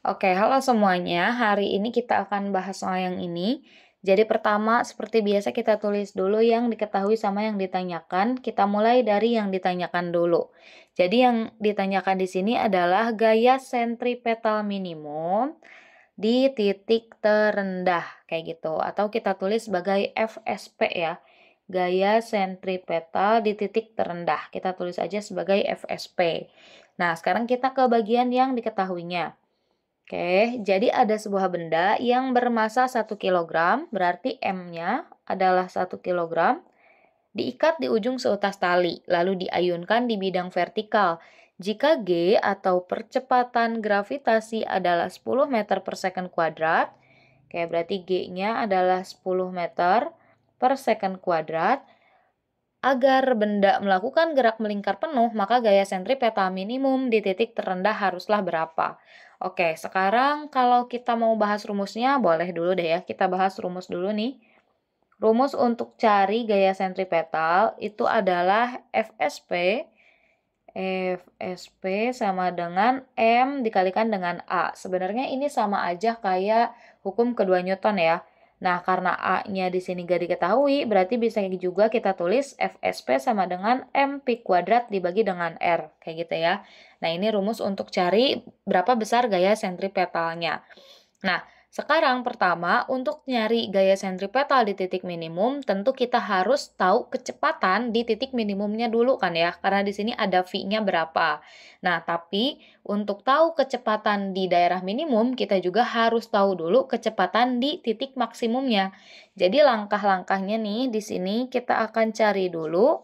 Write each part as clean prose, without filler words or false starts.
Oke, halo semuanya. Hari ini kita akan bahas soal yang ini. Jadi pertama, seperti biasa kita tulis dulu yang diketahui sama yang ditanyakan. Kita mulai dari yang ditanyakan dulu. Jadi yang ditanyakan di sini adalah gaya sentripetal minimum di titik terendah, kayak gitu. Atau kita tulis sebagai FSP ya. Gaya sentripetal di titik terendah. Kita tulis aja sebagai FSP. Nah, sekarang kita ke bagian yang diketahuinya. Oke, jadi ada sebuah benda yang bermassa 1 kg, berarti M-nya adalah 1 kg, diikat di ujung seutas tali, lalu diayunkan di bidang vertikal. Jika G atau percepatan gravitasi adalah 10 meter per second kuadrat, oke, berarti G-nya adalah 10 meter per second kuadrat, agar benda melakukan gerak melingkar penuh, maka gaya sentripetal minimum di titik terendah haruslah berapa? Oke, sekarang kalau kita mau bahas rumusnya, boleh dulu deh ya. Kita bahas rumus dulu nih. Rumus untuk cari gaya sentripetal itu adalah FSP. FSP sama dengan M dikalikan dengan A. Sebenarnya ini sama aja kayak hukum kedua Newton ya. Nah, karena A-nya di sini gak diketahui, berarti bisa juga kita tulis FSP sama dengan MP kuadrat dibagi dengan R. Kayak gitu ya. Nah, ini rumus untuk cari berapa besar gaya sentripetalnya. Nah, sekarang pertama, untuk nyari gaya sentripetal di titik minimum, tentu kita harus tahu kecepatan di titik minimumnya dulu kan ya, karena di sini ada V-nya berapa. Nah, tapi untuk tahu kecepatan di daerah minimum, kita juga harus tahu dulu kecepatan di titik maksimumnya. Jadi langkah-langkahnya nih, di sini kita akan cari dulu.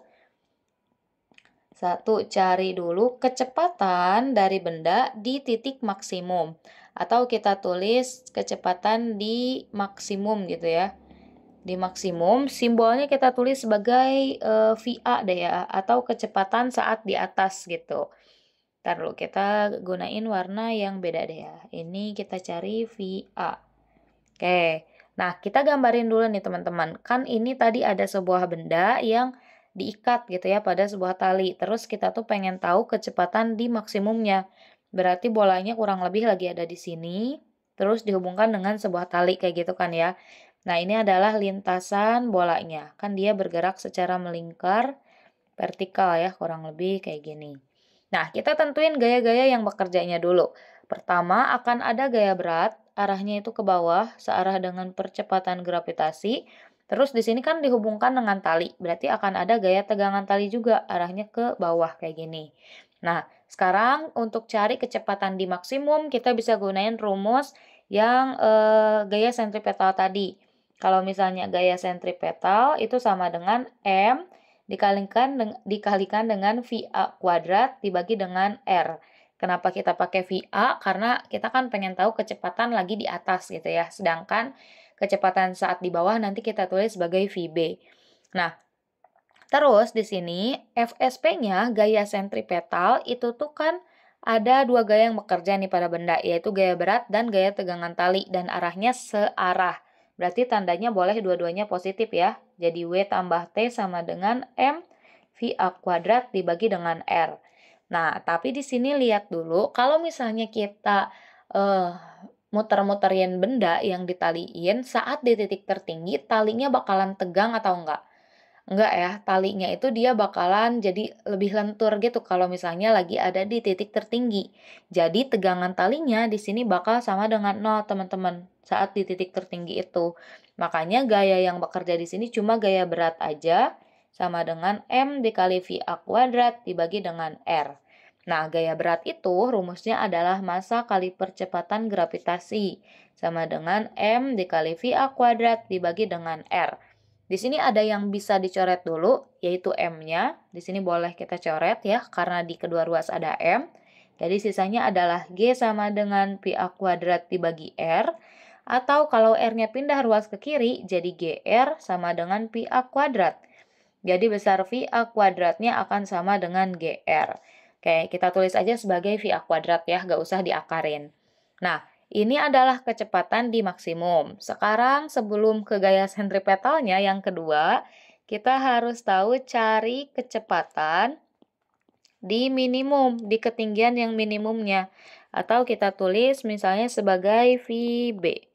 Satu, cari dulu kecepatan dari benda di titik maksimum. Atau kita tulis kecepatan di maksimum gitu ya. Di maksimum, simbolnya kita tulis sebagai VA deh ya. Atau kecepatan saat di atas gitu. Ntar dulu, kita gunain warna yang beda deh ya. Ini kita cari VA. Oke, nah kita gambarin dulu nih teman-teman. Kan ini tadi ada sebuah benda yang diikat gitu ya pada sebuah tali. Terus kita tuh pengen tahu kecepatan di maksimumnya. Berarti bolanya kurang lebih lagi ada di sini. Terus dihubungkan dengan sebuah tali kayak gitu kan ya. Nah ini adalah lintasan bolanya. Kan dia bergerak secara melingkar vertikal ya kurang lebih kayak gini. Nah, kita tentuin gaya-gaya yang bekerjanya dulu. Pertama, akan ada gaya berat, arahnya itu ke bawah, searah dengan percepatan gravitasi. Terus di sini kan dihubungkan dengan tali, berarti akan ada gaya tegangan tali juga, arahnya ke bawah kayak gini. Nah, sekarang untuk cari kecepatan di maksimum, kita bisa gunain rumus yang gaya sentripetal tadi. Kalau misalnya gaya sentripetal itu sama dengan M dikalikan dengan VA kuadrat dibagi dengan R. Kenapa kita pakai VA? Karena kita kan pengen tahu kecepatan lagi di atas gitu ya. Sedangkan kecepatan saat di bawah nanti kita tulis sebagai VB. Nah, terus di sini FSP-nya gaya sentripetal itu tuh kan ada dua gaya yang bekerja nih pada benda, yaitu gaya berat dan gaya tegangan tali, dan arahnya searah. Berarti tandanya boleh dua-duanya positif ya. Jadi W tambah T sama dengan M V A kuadrat dibagi dengan R. Nah, tapi di sini lihat dulu, kalau misalnya kita eh, muter-muterin benda yang ditaliin, saat di titik tertinggi, talinya bakalan tegang atau enggak? Enggak ya, talinya itu dia bakalan jadi lebih lentur gitu kalau misalnya lagi ada di titik tertinggi. Jadi tegangan talinya di sini bakal sama dengan 0, teman-teman, saat di titik tertinggi itu. Makanya gaya yang bekerja di sini cuma gaya berat aja, sama dengan M dikali VA kuadrat dibagi dengan R. Nah, gaya berat itu rumusnya adalah massa kali percepatan gravitasi, sama dengan M dikali VA kuadrat dibagi dengan R. Di sini ada yang bisa dicoret dulu, yaitu M-nya. Di sini boleh kita coret ya, karena di kedua ruas ada M. Jadi sisanya adalah G sama dengan PA kuadrat dibagi R. Atau kalau R-nya pindah ruas ke kiri, jadi GR sama dengan PA kuadrat. Jadi besar VA kuadratnya akan sama dengan GR. Oke, kita tulis aja sebagai VA kuadrat ya, gak usah diakarin. Nah, ini adalah kecepatan di maksimum. Sekarang sebelum ke gaya sentripetalnya yang kedua, kita harus tahu cari kecepatan di minimum, di ketinggian yang minimumnya. Atau kita tulis misalnya sebagai VB.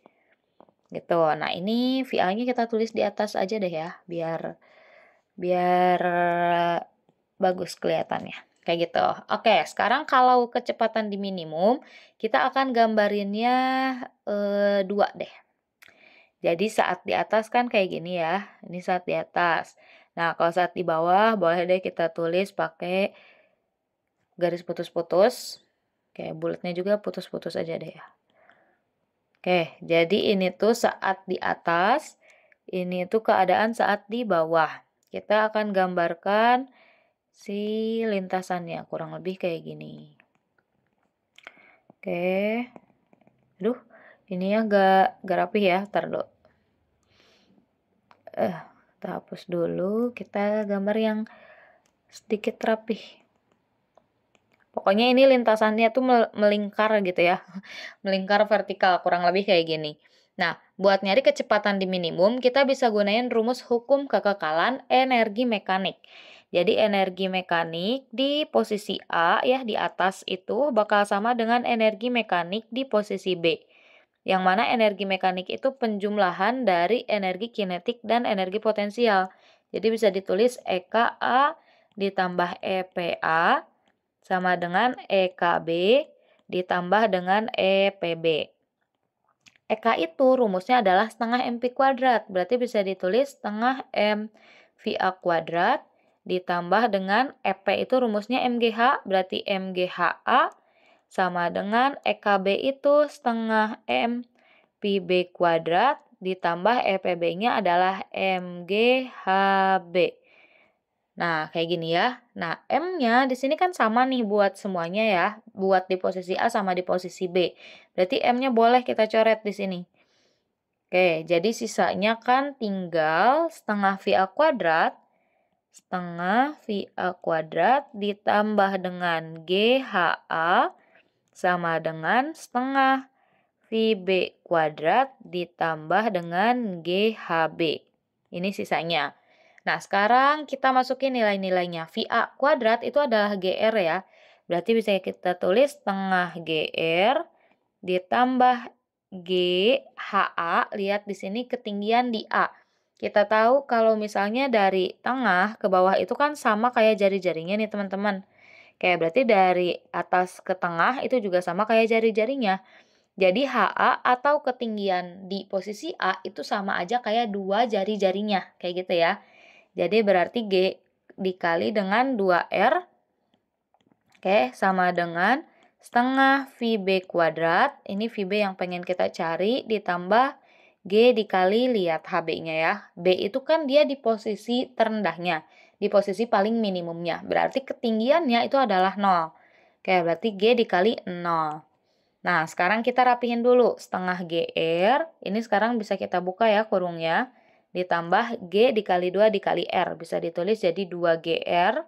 Gitu. Nah, ini VA-nya kita tulis di atas aja deh ya, biar biar bagus kelihatannya. Kayak gitu. Oke, sekarang kalau kecepatan di minimum, kita akan gambarinnya 2 deh. Jadi saat di atas kan kayak gini ya. Ini saat di atas. Nah, kalau saat di bawah boleh deh kita tulis pakai garis putus-putus. Kayak bulatnya juga putus-putus aja deh ya. Oke, jadi ini tuh saat di atas, ini tuh keadaan saat di bawah. Kita akan gambarkan si lintasannya, kurang lebih kayak gini. Oke, aduh, ini ya gak rapi ya, ntar dulu. Kita hapus dulu, kita gambar yang sedikit rapih. Pokoknya ini lintasannya tuh melingkar gitu ya, melingkar vertikal, kurang lebih kayak gini. Nah, buat nyari kecepatan di minimum, kita bisa gunain rumus hukum kekekalan energi mekanik. Jadi energi mekanik di posisi A ya, di atas itu bakal sama dengan energi mekanik di posisi B. Yang mana energi mekanik itu penjumlahan dari energi kinetik dan energi potensial. Jadi bisa ditulis EKA ditambah EPA sama dengan EKB ditambah dengan EPB. EK itu rumusnya adalah setengah MP kuadrat, berarti bisa ditulis setengah M VA kuadrat ditambah dengan EP itu rumusnya MGH, berarti MGHA sama dengan EKB itu setengah M PB kuadrat ditambah EPB-nya adalah MGHB. Nah, kayak gini ya. Nah, M-nya di sini kan sama nih buat semuanya ya. Buat di posisi A sama di posisi B. Berarti M-nya boleh kita coret di sini. Oke, jadi sisanya kan tinggal setengah VA kuadrat. Setengah VA kuadrat ditambah dengan GHA sama dengan setengah VB kuadrat ditambah dengan GHB. Ini sisanya. Nah, sekarang kita masukin nilai-nilainya. VA kuadrat itu adalah GR ya. Berarti bisa kita tulis setengah GR ditambah GHA. Lihat di sini ketinggian di A. Kita tahu kalau misalnya dari tengah ke bawah itu kan sama kayak jari-jarinya nih teman-teman. Kayak berarti dari atas ke tengah itu juga sama kayak jari-jarinya. Jadi HA atau ketinggian di posisi A itu sama aja kayak dua jari-jarinya. Kayak gitu ya. Jadi berarti G dikali dengan 2R. Oke, sama dengan setengah VB kuadrat. Ini VB yang pengen kita cari ditambah G dikali, lihat HB-nya ya. B itu kan dia di posisi terendahnya. Di posisi paling minimumnya. Berarti ketinggiannya itu adalah 0. Oke, berarti G dikali 0. Nah, sekarang kita rapihin dulu. Setengah GR, ini sekarang bisa kita buka ya kurungnya. Ditambah G dikali 2 dikali R. Bisa ditulis jadi 2GR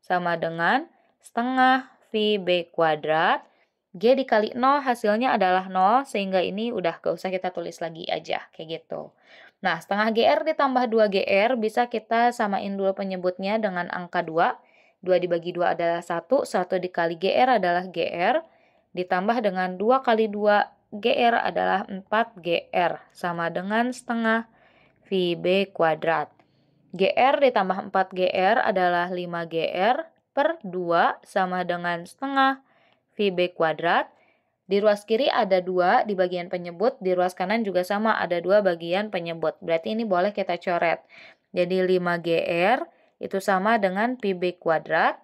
sama dengan setengah VB kuadrat. G dikali 0 hasilnya adalah 0, sehingga ini udah gak usah kita tulis lagi aja. Kayak gitu. Nah, setengah GR ditambah 2GR bisa kita samain dulu penyebutnya dengan angka 2. 2 dibagi 2 adalah 1, 1 dikali GR adalah GR. Ditambah dengan 2 kali 2 GR adalah 4GR. Sama dengan setengah VB kuadrat. GR ditambah 4GR adalah 5GR per 2 sama dengan setengah VB kuadrat. Di ruas kiri ada 2 di bagian penyebut, di ruas kanan juga sama ada 2 bagian penyebut. Berarti ini boleh kita coret. Jadi 5GR itu sama dengan PB kuadrat.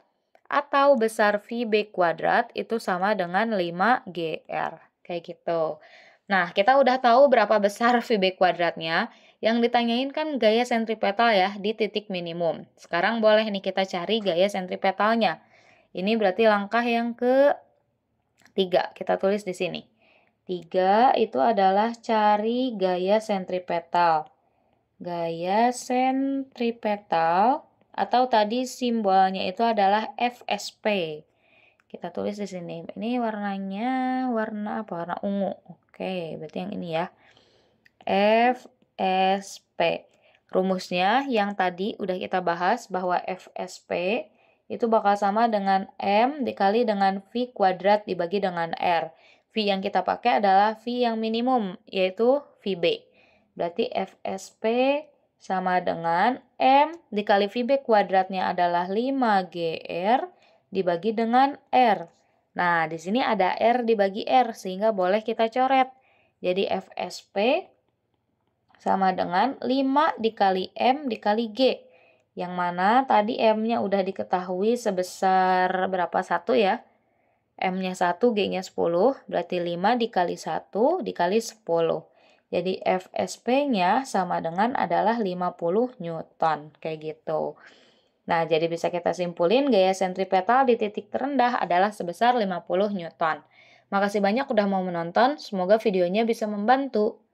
Atau besar VB kuadrat itu sama dengan 5GR. Kayak gitu. Nah, kita udah tahu berapa besar VB kuadratnya. Yang ditanyain kan gaya sentripetal ya di titik minimum. Sekarang boleh nih kita cari gaya sentripetalnya. Ini berarti langkah yang ke-3. Kita tulis di sini. 3 itu adalah cari gaya sentripetal. Gaya sentripetal atau tadi simbolnya itu adalah FSP. Kita tulis di sini. Ini warnanya warna apa? Warna ungu. Oke, berarti yang ini ya. FSP. Rumusnya yang tadi udah kita bahas bahwa FSP itu bakal sama dengan M dikali dengan V kuadrat dibagi dengan R. V yang kita pakai adalah V yang minimum, yaitu VB. Berarti FSP sama dengan M dikali VB kuadratnya adalah 5GR dibagi dengan R. Nah, di sini ada R dibagi R, sehingga boleh kita coret. Jadi FSP sama dengan 5 dikali M dikali G. Yang mana tadi M-nya udah diketahui sebesar berapa? 1 ya. M-nya 1, G-nya 10, berarti 5 dikali 1 dikali 10. Jadi FSP-nya sama dengan adalah 50 Newton, kayak gitu. Nah, jadi bisa kita simpulin gaya sentripetal di titik terendah adalah sebesar 50 Newton. Makasih banyak udah mau menonton, semoga videonya bisa membantu.